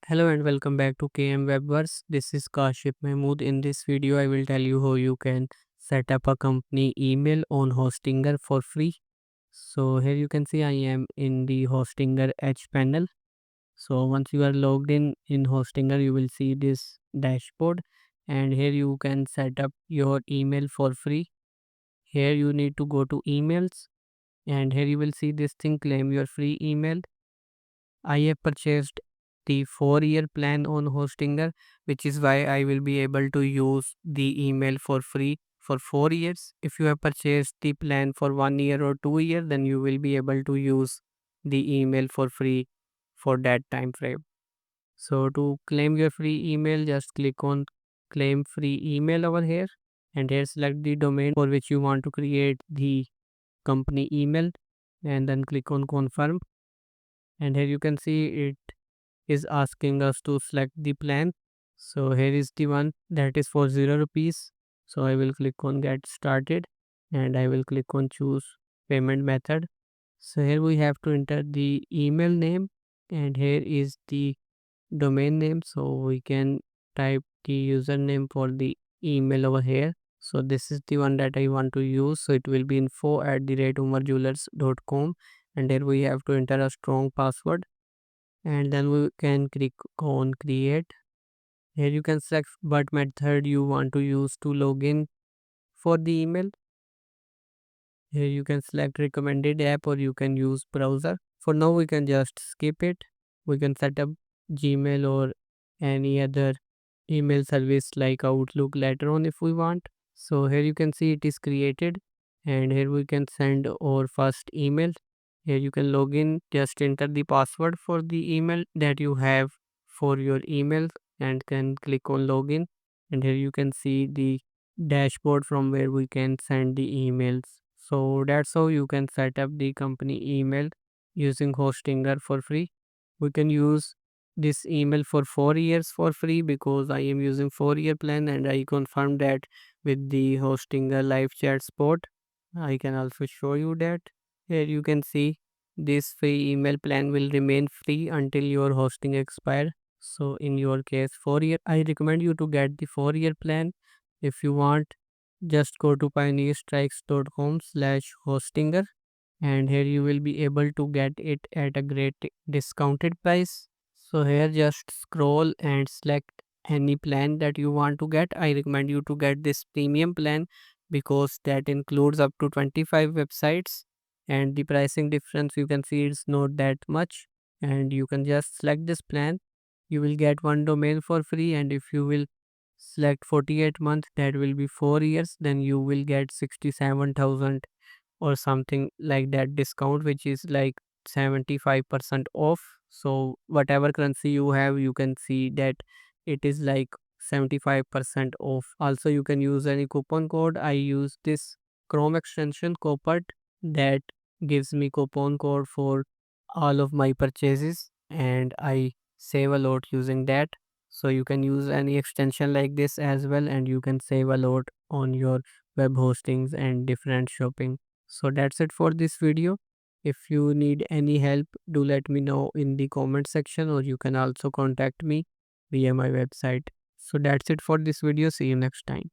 Hello and welcome back to KM Webverse. This is Kashif Mahmood. In this video, I will tell you how you can set up a company email on Hostinger for free. So here you can see I am in the Hostinger Edge panel. So once you are logged in Hostinger, you will see this dashboard, and here you can set up your email for free. Here you need to go to emails, and here you will see this thing, claim your free email. I have purchased the 4-year plan on Hostinger, which is why I will be able to use the email for free for 4 years. If you have purchased the plan for 1 year or 2 year, then you will be able to use the email for free for that time frame. So to claim your free email, just click on claim free email over here, and here select the domain for which you want to create the company email, and then click on confirm. And here you can see it is asking us to select the plan. So here is the one that is for 0 rupees. So I will click on get started, and I will click on choose payment method. So here we have to enter the email name, and here is the domain name. So we can type the username for the email over here. So this is the one that I want to use. So it will be info@umarjewelers.com, and here we have to enter a strong password, and then we can click on create. Here you can select what method you want to use to log in for the email. Here you can select recommended app, or you can use browser. For now we can just skip it. We can set up Gmail or any other email service like Outlook later on if we want. So here you can see it is created, and here we can send our first email. Here you can log in, just enter the password for the email that you have for your email, and can click on login. And here you can see the dashboard from where we can send the emails. So that's how you can set up the company email using Hostinger for free. We can use this email for 4 years for free because I am using 4-year plan, and I confirmed that with the Hostinger live chat spot. I can also show you that. Here you can see this free email plan will remain free until your hosting expire. So in your case 4 year, I recommend you to get the 4-year plan. If you want, just go to pioneerstrikes.com/hostinger, and here you will be able to get it at a great discounted price. So here just scroll and select any plan that you want to get. I recommend you to get this premium plan because that includes up to 25 websites, and the pricing difference you can see is not that much. And you can just select this plan. You will get one domain for free, and if you will select 48 months, that will be 4 years, then you will get 67,000 or something like that discount, which is like 75% off. So whatever currency you have, you can see that it is like 75% off. Also you can use any coupon code. I use this Chrome extension Copart that gives me coupon code for all of my purchases, and I save a lot using that. So you can use any extension like this as well, and you can save a lot on your web hostings and different shopping. So that's it for this video. If you need any help, do let me know in the comment section, or you can also contact me via my website. So that's it for this video. See you next time.